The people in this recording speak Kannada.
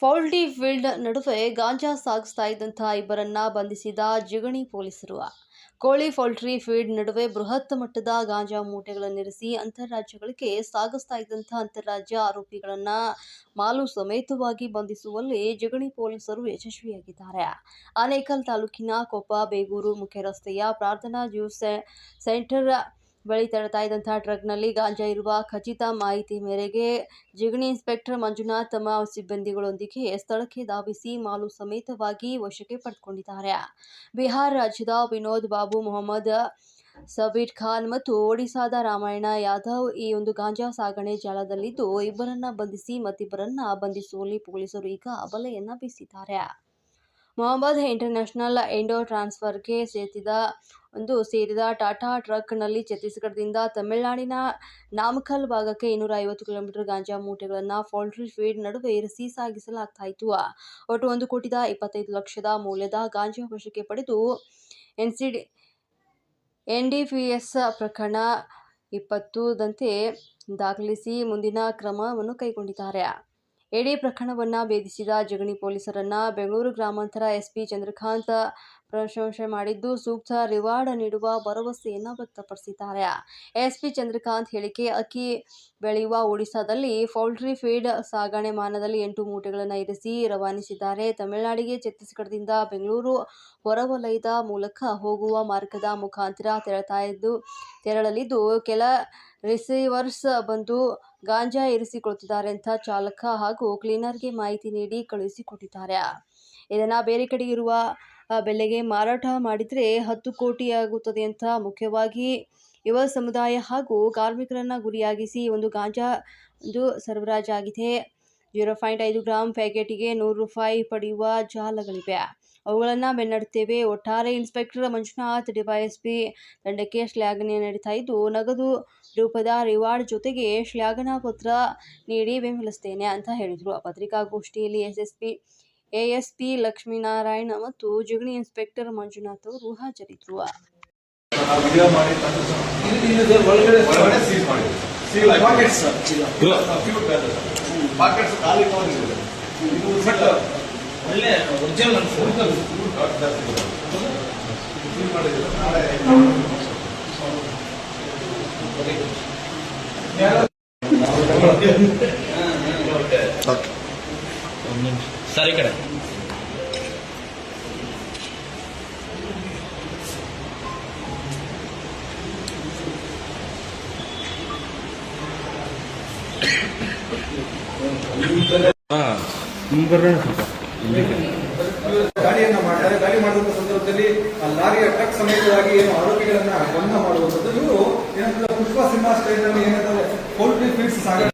ಪೌಲ್ಟ್ರಿ ಫೀಲ್ಡ್ ನಡುವೆ ಗಾಂಜಾ ಸಾಗಿಸ್ತಾ ಇದ್ದಂತಹ ಇಬ್ಬರನ್ನ ಬಂಧಿಸಿದ ಜಿಗಣಿ ಪೊಲೀಸರು. ಕೋಳಿ ಪೌಲ್ಟ್ರಿ ಫೀಲ್ಡ್ ನಡುವೆ ಬೃಹತ್ ಮಟ್ಟದ ಗಾಂಜಾ ಮೂಟೆಗಳನ್ನಿರಿಸಿ ಅಂತಾರಾಜ್ಯಗಳಿಗೆ ಸಾಗಿಸ್ತಾ ಇದ್ದಂತಹ ಅಂತಾರಾಜ್ಯ ಆರೋಪಿಗಳನ್ನ ಮಾಲು ಸಮೇತವಾಗಿ ಬಂಧಿಸುವಲ್ಲಿ ಜಿಗಣಿ ಪೊಲೀಸರು ಯಶಸ್ವಿಯಾಗಿದ್ದಾರೆ. ಆನೇಕಲ್ ತಾಲೂಕಿನ ಕೊಪ್ಪ ಬೇಗೂರು ಮುಖ್ಯ ರಸ್ತೆಯ ಪ್ರಾರ್ಥನಾ ಜ್ಯೂಸ್ ಸೆಂಟರ್ ಬಳಿ ತಳ್ತಾ ಇದ್ದಂತಹ ಟ್ರಕ್ನಲ್ಲಿ ಗಾಂಜಾ ಇರುವ ಖಚಿತ ಮಾಹಿತಿ ಮೇರೆಗೆ ಜಿಗಣಿ ಇನ್ಸ್ಪೆಕ್ಟರ್ ಮಂಜುನಾಥ್ ತಮ್ಮ ಸಿಬ್ಬಂದಿಗಳೊಂದಿಗೆ ಸ್ಥಳಕ್ಕೆ ಧಾವಿಸಿ ಮಾಲು ಸಮೇತವಾಗಿ ವಶಕ್ಕೆ ಪಡೆದುಕೊಂಡಿದ್ದಾರೆ. ಬಿಹಾರ ರಾಜ್ಯದ ವಿನೋದ್ ಬಾಬು, ಮೊಹಮ್ಮದ್ ಸಬೀರ್ ಖಾನ್ ಮತ್ತು ಒಡಿಶಾದ ರಾಮಾಯಣ ಯಾದವ್ ಈ ಒಂದು ಗಾಂಜಾ ಸಾಗಣೆ ಜಾಲದಲ್ಲಿದ್ದು, ಇಬ್ಬರನ್ನ ಬಂಧಿಸಿ ಮತ್ತಿಬ್ಬರನ್ನ ಬಂಧಿಸುವಲ್ಲಿ ಪೊಲೀಸರು ಈಗ ಬಲೆಯನ್ನ ಬೀಸಿದ್ದಾರೆ. ಮೊಹಮ್ಮದ್ ಇಂಟರ್ನ್ಯಾಷನಲ್ ಎಂಡೋ ಟ್ರಾನ್ಸ್ಫರ್ಗೆ ಸೇರಿದ ಟಾಟಾ ಟ್ರಕ್ನಲ್ಲಿ ಛತ್ತೀಸ್ಗಢದಿಂದ ತಮಿಳುನಾಡಿನ ನಾಮಕ್ಕಲ್ ಭಾಗಕ್ಕೆ 250 ಕಿಲೋಮೀಟರ್ ಗಾಂಜಾ ಮೂಟೆಗಳನ್ನು ಪೌಲ್ಟ್ರಿ ಫೀಡ್ ನಡುವೆ ಇರಿಸಿ ಸಾಗಿಸಲಾಗ್ತಾ ಇತ್ತು. ಒಟ್ಟು 1,25,00,000 ಮೌಲ್ಯದ ಗಾಂಜಾ ವಶಕ್ಕೆ ಪಡೆದು ಎನ್ಡಿಪಿಎಸ್ ಪ್ರಕರಣ 20 ದಂತೆ ದಾಖಲಿಸಿ ಮುಂದಿನ ಕ್ರಮವನ್ನು ಕೈಗೊಂಡಿದ್ದಾರೆ. ಇಡೀ ಪ್ರಕರಣವನ್ನು ಭೇದಿಸಿದ ಜಿಗಣಿ ಪೊಲೀಸರನ್ನ ಬೆಂಗಳೂರು ಗ್ರಾಮಾಂತರ ಎಸ್ಪಿ ಚಂದ್ರಕಾಂತ್ ಪ್ರಶಂಸೆ ಮಾಡಿದ್ದು, ಸೂಕ್ತ ರಿವಾರ್ಡ್ ನೀಡುವ ಭರವಸೆಯನ್ನು ವ್ಯಕ್ತಪಡಿಸಿದ್ದಾರೆ. ಎಸ್ಪಿ ಚಂದ್ರಕಾಂತ್ ಹೇಳಿಕೆ, ಅಕ್ಕಿ ಬೆಳೆಯುವ ಒಡಿಶಾದಲ್ಲಿ ಪೌಲ್ಟ್ರಿ ಫೀಡ್ ಸಾಗಣೆ ವಾಹನದಲ್ಲಿ 8 ಮೂಟೆಗಳನ್ನು ಇರಿಸಿ ರವಾನಿಸಿದ್ದಾರೆ. ತಮಿಳುನಾಡಿಗೆ ಛತ್ತೀಸ್ಗಢದಿಂದ ಬೆಂಗಳೂರು ಹೊರವಲಯದ ಮೂಲಕ ಹೋಗುವ ಮಾರ್ಗದ ಮುಖಾಂತರ ತೆರಳಲಿದ್ದು, ಕೆಲ ರಿಸೀವರ್ಸ್ ಬಂದು ಗಾಂಜಾ ಇರಿಸಿಕೊಳ್ಳುತ್ತಿದ್ದಾರೆ ಅಂತ ಚಾಲಕ ಹಾಗೂ ಕ್ಲೀನರ್ಗೆ ಮಾಹಿತಿ ನೀಡಿ ಕಳುಹಿಸಿಕೊಟ್ಟಿದ್ದಾರೆ. ಇದನ್ನ ಬೇರೆ ಕಡೆ ಇರುವ ಬೆಲೆಗೆ ಮಾರಾಟ ಮಾಡಿದ್ರೆ 10 ಕೋಟಿಯಾಗುತ್ತದೆ ಅಂತ. ಮುಖ್ಯವಾಗಿ ಯುವ ಸಮುದಾಯ ಹಾಗೂ ಕಾರ್ಮಿಕರನ್ನ ಗುರಿಯಾಗಿಸಿ ಒಂದು ಗಾಂಜಾ ಸರಬರಾಜಾಗಿದೆ. 0.5 ಗ್ರಾಂ ಪ್ಯಾಕೆಟ್ಗೆ ₹100 ಪಡೆಯುವ ಜಾಲಗಳಿವೆ. ಅವುಗಳನ್ನು ಬೆನ್ನಟ್ಟುತ್ತೇವೆ. ಒಟ್ಟಾರೆ ಇನ್ಸ್ಪೆಕ್ಟರ್ ಮಂಜುನಾಥ್ ಡಿವೈಎಸ್ಪಿ ತಂಡಕ್ಕೆ ಶ್ಲಾಘನೆ ನೀಡ್ತಾ ಇದ್ದು, ನಗದು ರೂಪದ ರಿವಾರ್ಡ್ ಜೊತೆಗೆ ಶ್ಲಾಘನಾ ಪತ್ರ ನೀಡಿ ಬೆಂಬಲಿಸುತ್ತೇನೆ ಅಂತ ಹೇಳಿದರು. ಪತ್ರಿಕಾಗೋಷ್ಠಿಯಲ್ಲಿ ಎಎಸ್ಪಿ ಲಕ್ಷ್ಮೀನಾರಾಯಣ್ ಮತ್ತು ಜಿಗಣಿ ಇನ್ಸ್ಪೆಕ್ಟರ್ ಮಂಜುನಾಥ್ ಅವರು ಹಾಜರಿದ್ದರು. ಸರಿ ಕಡೆ ಗಾಡಿ ಮಾಡುವಂತ ಸಂದರ್ಭದಲ್ಲಿ ಲಾರಿಯ ಟ್ರಕ್ ಸಮೇತವಾಗಿ ಏನು ಆರೋಪಿಗಳನ್ನ ಬಂಧ ಮಾಡುವಂಥದ್ದು. ಇವರು ಏನಂತ ಪುಷ್ಪ ಸಿನಿಮಾ ಸ್ಟೈಲ್ ನಲ್ಲಿ ಏನಂತಾರೆ ಪೌಲ್ಟ್ರಿ ಫೀಡ್ಸ್ ಸಾಗಣೆ